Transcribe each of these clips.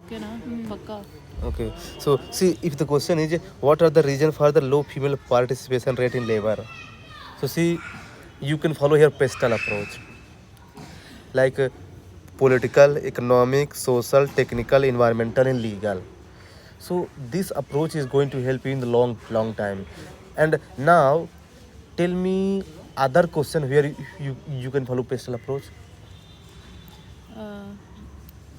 okay na, pakka. Okay. So see, if the question is what are the reason for the low female participation rate in labor? So see, you can follow here pastel approach, like political, economic, social, technical, environmental, and legal. So this approach is going to help you in the long time. And now, tell me other question where you can follow pastel approach.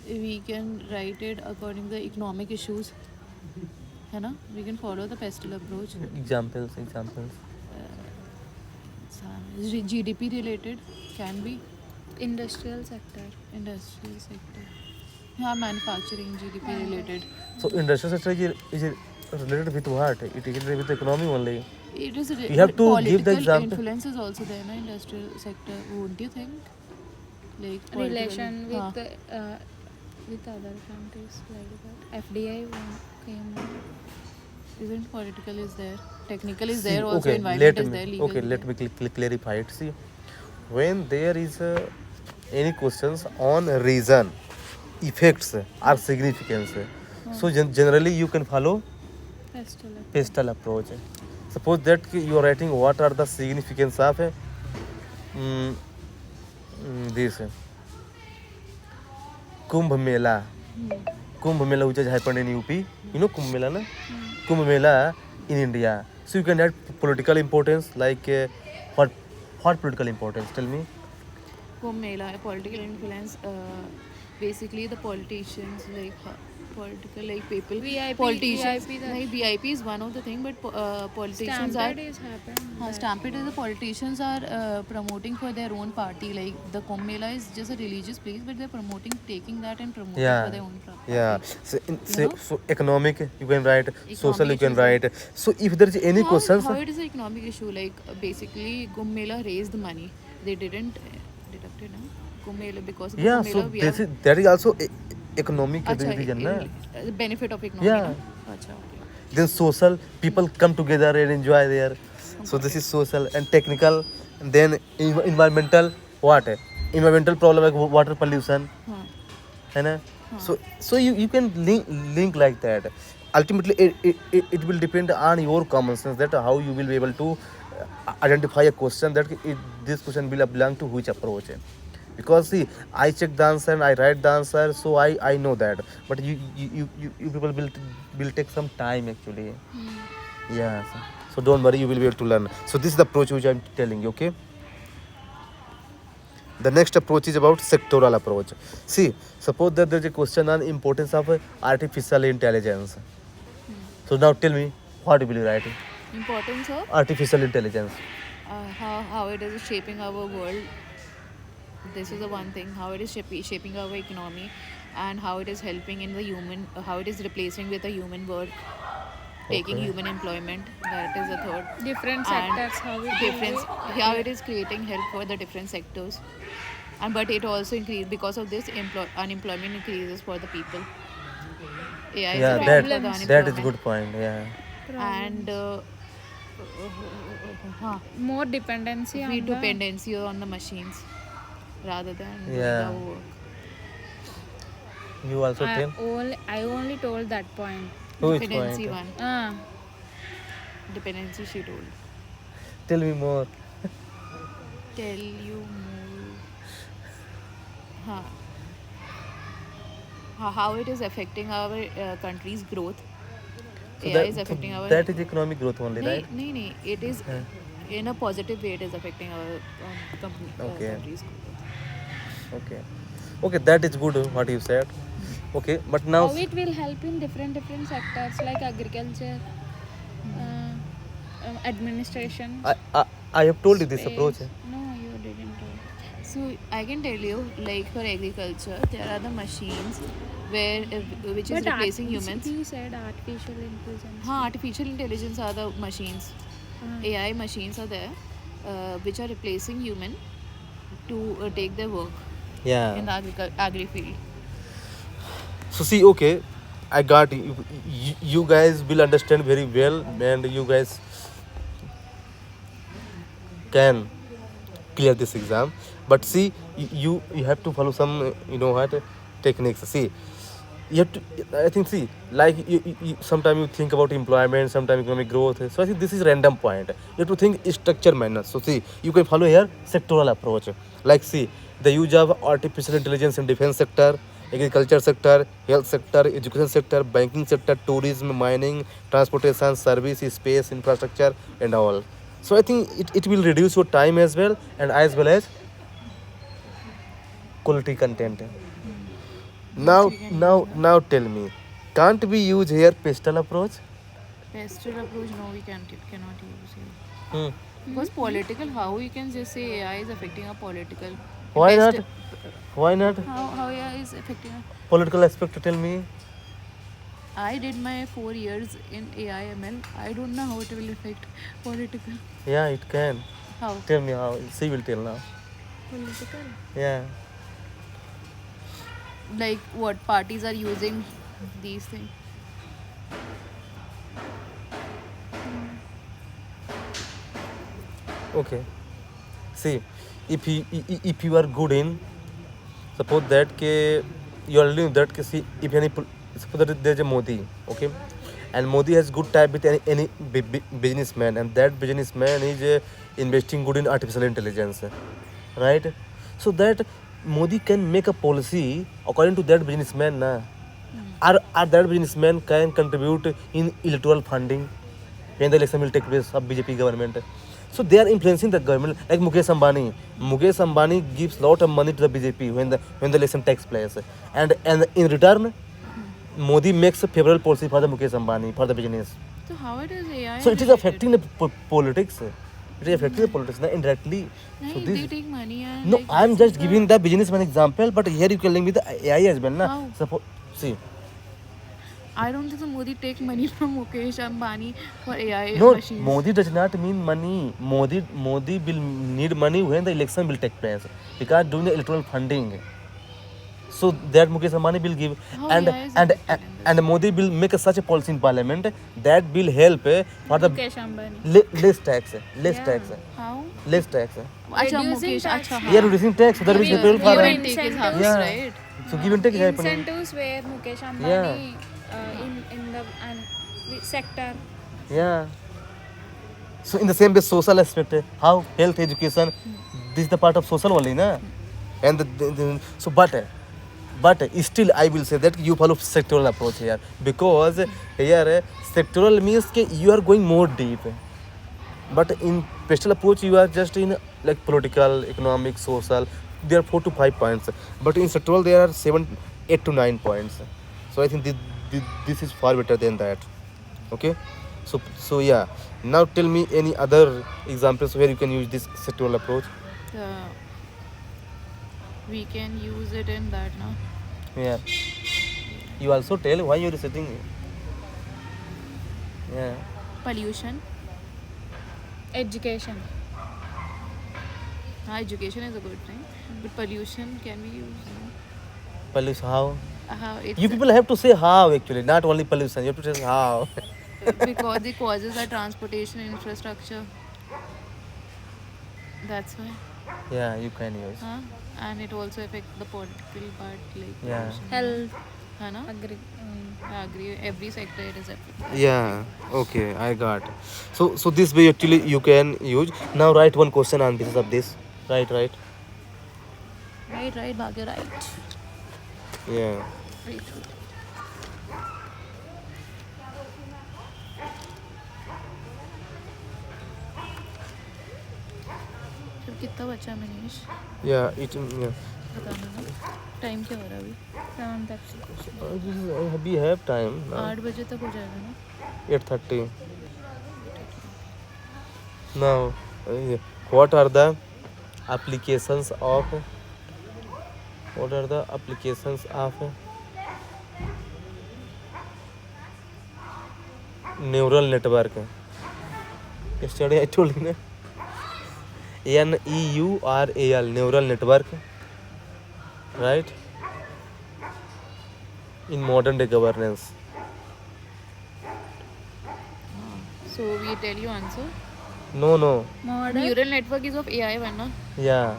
We can write it according to the economic issues, है ना? We can follow the pestle approach. Examples. GDP related can be Industrial sector. industrial sector. Yeah, manufacturing GDP related. So industrial sector is related with what? It is related with economy only. It is You have to give the political example. influence is also there na industrial sector. Won't you think? Like political- Relation हाँ. with other countries like that. FDI came. Isn't political is there? Technical is See, there also. okay, Environment let is me there. Legal okay, is let there. me clarify it. See, when there is any questions on reason, effects, or significance, so generally you can follow Festival. pastel approach. Suppose that you are writing what are the significance of this Kumbh Mela. Kumbh Mela, which has happened in UP. You know Kumbh Mela, na? Kumbh Mela in India. So you can add political importance, like what political importance? Tell me. Kumbh Mela, political influence. Basically, the politicians like political like people. VIP, Politicians. VIP, Like VIP is one of the thing, but politicians Stampede are. is happened. Stampede is the politicians are promoting for their own party. Like the Kumbh Mela is just a religious place, but they're promoting, taking that and promoting for their own party. Yeah. know? So economic you can write, social you can issues, write. So if there is any questions, How it is an economic issue? Like basically, Kumbh Mela raised money. They didn't deduct it, no? Kumbh Mela because of yeah. Kumbh So Mela we have. that is also economic Acha, reason, na? the benefit of economy. Yeah. No? Acha, okay. Then social, people come together and enjoy there. So this is social and technical. And then environmental, what? Environmental problem like water pollution, हाँ. है ना? So you can link like that. Ultimately, it will depend on your common sense that how you will be able to identify a question that this question will belong to which approach. Because see, I check the answer and I write the answer, so I know that. But you people will take some time actually. Yeah. So don't worry, you will be able to learn. So this is the approach which I'm telling you. Okay. The next approach is about sectoral approach. See, suppose that there is a question on importance of artificial intelligence. So now tell me, what will you write? Importance of Artificial intelligence. how it is shaping our world. This is the one thing. How it is shaping our economy, and how it is helping in the human. How it is replacing with the human work, taking Okay. human employment. That is the third. Different And sectors, how it will difference. be- How it is creating help for the different sectors, and but it also increase because of this unemployment increases for the people. AI is Yeah, a that reason for the that is unemployment. good point. Yeah. And more dependency we on the dependency on the machines rather than doing Yeah. our work. You also tell. I only told that point. Which Dependency point? one. Dependency she told. Tell me more. Tell you more. Huh. How it is affecting our country's growth. So AI is affecting our. that is economic growth only, No, right? no. It is in a positive way. It is affecting our Okay. country's growth. Okay. Okay, that is good what you said. Okay, but now How it will help in different sectors like agriculture, administration. I have told you this space. approach. No, you didn't tell. So I can tell you, like for agriculture, there are the machines where which is replacing humans. He said artificial intelligence. Artificial intelligence are the machines. AI machines are there, which are replacing human to take their work Yeah. in the agri field. So see, okay, I got you. You guys will understand very well, and you guys can clear this exam. But see, you have to follow some what techniques. See, you have to, I think, see, like sometimes you think about employment, sometimes economic growth. So I think this is random point. You have to think structure manner. So see, you can follow here sectoral approach. Like see, the use of artificial intelligence in defense sector, agriculture sector, health sector, education sector, banking sector, tourism, mining, transportation, service, space, infrastructure, and all. So I think it will reduce your time as well as quality content. Yes, we can use that. Now tell me, can't we use here pastel approach? Pastel approach, no, we cannot use it. Hmm. Because political, how you can just say AI is affecting a political? Why not? Pastel, Why not? how AI is affecting a, Political aspect, tell me. I did my 4 years in AI ML. I don't know how it will affect political. Yeah, it can. How? Tell me how. She will tell now. Political. Yeah. Like what parties are using these things? Okay. See, if you are good in, suppose that ke you are learning that ke see if any suppose that there is a Modi, okay, and Modi has good tie with any businessman, and that businessman is investing good in artificial intelligence, right? So that Modi can make a policy according to that businessman, na. Or that businessman can contribute in electoral funding when the election will take place of BJP government. So they are influencing the government, like Mukesh Ambani. Mukesh Ambani gives lot of money to the BJP when the election takes place, and in return, Modi makes a favorable policy for the Mukesh Ambani for the business. So how it is AI? So it is related? affecting the politics. It is affecting the politics, na, indirectly. So Nahin, this. they take money and No, like, I am this just is giving the businessman example, but here you can link with the AI as well, na. How? Suppose, see, I don't think so Modi take money from Mukesh Ambani for AI no, machines. Modi does not mean money. Modi will need money when the election will take place because doing the electoral funding. So that Mukesh Ambani will give, How and AI is and affected in this? and Modi will make such a policy in parliament that will help for the Mukesh Ambani. less tax, less Yeah. tax, How? less tax. Acha Reducing Mukesh, tax. acha, Yeah, reducing tax so that will be Give favorable for give Give and take is incentives. happens, Yeah. right? So give and take is happening. Incentives where Mukesh Ambani in the sector. Yeah. So in the same way, social aspect, how health, education, this is the part of social only, na. And so but still I will say that you follow sectoral approach here because here sectoral means that you are going more deep. But in pastel approach, you are just in like political, economic, social. There are 4 to 5 points. But in sectoral, there are 7, 8 to 9 points. So I think this is far better than that. Okay. So yeah. Now tell me any other examples where you can use this sectoral approach. Uh, we can use it in that now. Yeah. You also tell why you are sitting. Yeah. Pollution. Education. Education is a good thing, but pollution can we use? Pollution how? How it's You people have to say how actually, not only pollution. You have to say how. because the causes are transportation infrastructure. That's why. Yeah, you can use. Huh? And it also affects the political part, like Yeah. pollution. Health. है ना? I agree. Every sector it is affected. Yeah. Okay, I got. So this way actually you can use. Now write one question on basis of this. Right. Right, Bhagya, right. Yeah. Right. फिर कितना बचा Manish? Yeah. Yeah. बताना ना. Time क्या हो रहा है अभी? 7:30. We have time. Now. 8 बजे तक हो जाएगा ना? 8:30. Now, what are the applications of neural network? Yesterday I told you, NEURAL, neural network, right? In modern day governance. So we tell you answer. No. Model. Neural network is of AI, वरना? Yeah.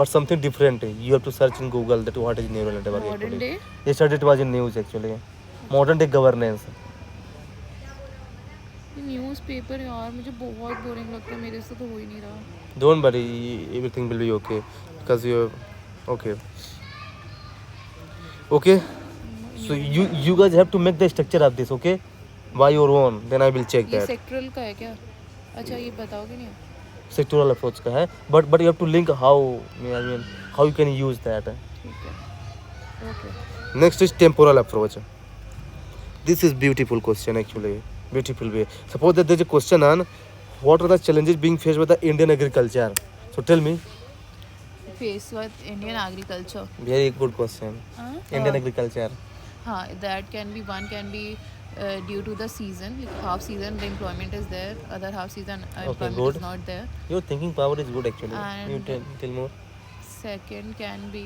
but something different. You have to search in Google that what is neural network. Modern actually. day? Yesterday it was in news actually. Modern day governance. Newspaper यार मुझे बहुत boring लगता है, मेरे से तो हो ही नहीं रहा. Don't worry, everything will be okay because you okay. Okay. So you guys have to make the structure of this, okay? By your own. Then I will check ये that. सेक्टरल का है क्या? अच्छा ये बताओगे नहीं? Sectoral approach का है, but you have to link how how you can use that. ठीक है. Okay. Next is temporal approach. This is beautiful question actually. Beautiful way. Suppose that there is a question on what are the challenges being faced by the Indian agriculture. So tell me. Faced with Indian agriculture. Very good question. Indian agriculture. हाँ, that can be one can be due to the season. Like half season the employment is there, other half season employment good. is not there. Your thinking power is good actually. And- You tell more. Second can be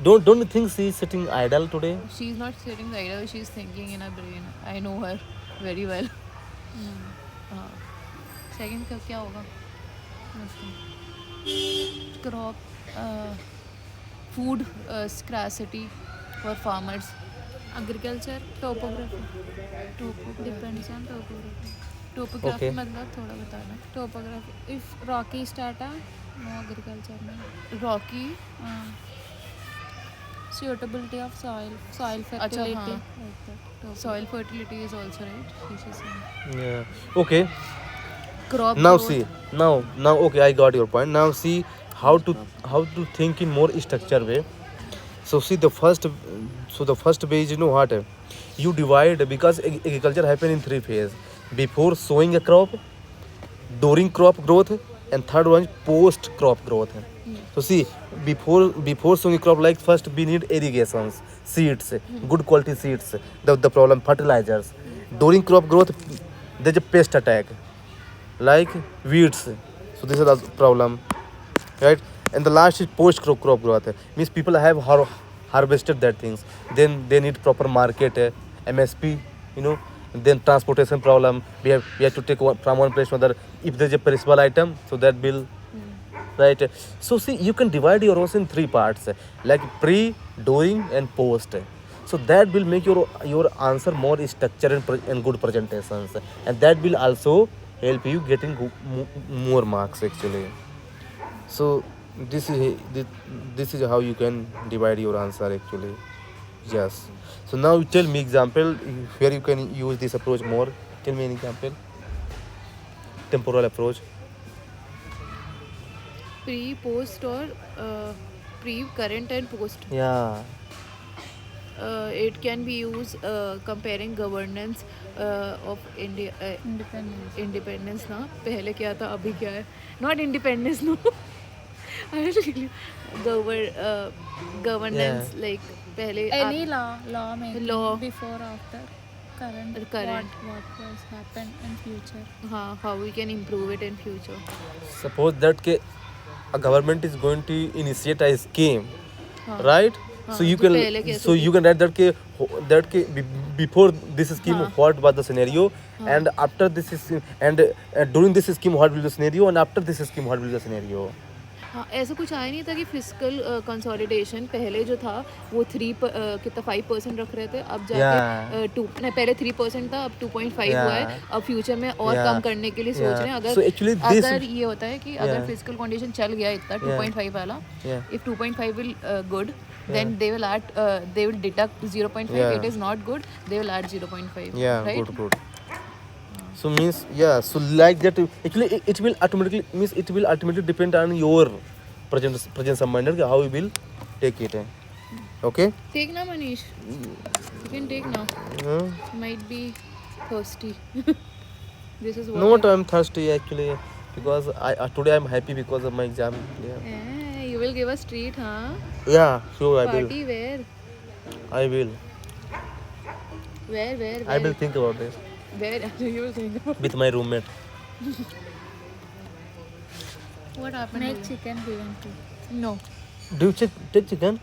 Don't you think she is sitting idle today? she's not sitting idle, she's thinking in her brain. I know her very well. हाँ. Second का क्या होगा? Crop, food scarcity for farmers. Agriculture, topography. Depends on topography. Topography Okay. मतलब थोड़ा बताना. Topography. If rocky strata, no agriculture. No. Rocky. Suitability of soil, soil अच्छा, fertility. हाँ. Like that. Soil fertility is also right. She is saying. Yeah. Okay. Crop Now growth. see. Now okay, I got your point. Now see how to think in more structured way. So see the first way is what? You divide because agriculture happen in 3 phases. Before sowing a crop, during crop growth, and third one post crop growth. So see before sowing a crop, like first we need irrigations, seeds, good quality seeds. The problem fertilizers. During crop growth there's a pest attack like weeds. So this is the problem, right? And the last is post crop growth. Means people have harvested that things. Then they need proper market, MSP, Then transportation problem. We have to take from one place to another. If there's a perishable item, so that will, right? So see, you can divide your ocean in 3 parts, like pre, during, and post. So that will make your answer more structured and good presentations, and that will also help you getting more marks actually. So this is how you can divide your answer actually. Yes. So now you tell me example where you can use this approach more. Tell me an example. Temporal approach. Pre, post or pre, current and post. Yeah. It can be used comparing governance of India. Independence. Independence ना पहले क्या था अभी क्या है. Not independence no. I don't really governance Yeah. like पहले Any law making Law. before after current. Current. What was happen in future. हाँ, how we can improve it in future. Suppose that a government is going to initiate a scheme, हाँ. right? हाँ, So you तो can पहले कैसे write that before this scheme हाँ. what was the scenario, and after this is and during this scheme what will be the scenario, and after this scheme what will be the scenario. हाँ, ऐसा कुछ आया नहीं था कि physical consolidation पहले जो था वो 5% रख रहे थे, अब जाके 2 नहीं पहले 3% था, अब 2.5 हुआ है. अब फ्यूचर में और Yeah. कम करने के लिए सोच रहे हैं. अगर So actually this- अगर ये होता है कि अगर Yeah. फिजिकल कंडीशन चल गया इतना 2.5 वाला, Yeah. if 2.5 will good, then they will deduct 0.5. Yeah. It is not good, they will add 0.5. Yeah, right? good. So means so like that actually it will ultimately depend on your present subminder how you will take it. Okay. Take ना Manish. You can take now. Might be thirsty. This is what Not I'm thirsty actually because I today I'm happy because of my exam. Yeah. You will give us treat, huh? Yeah, sure I will. Party where? I will. Where? I will think about this Where you will think about? with my roommate. What happened? Make chicken vegan too. No. Do you take chicken?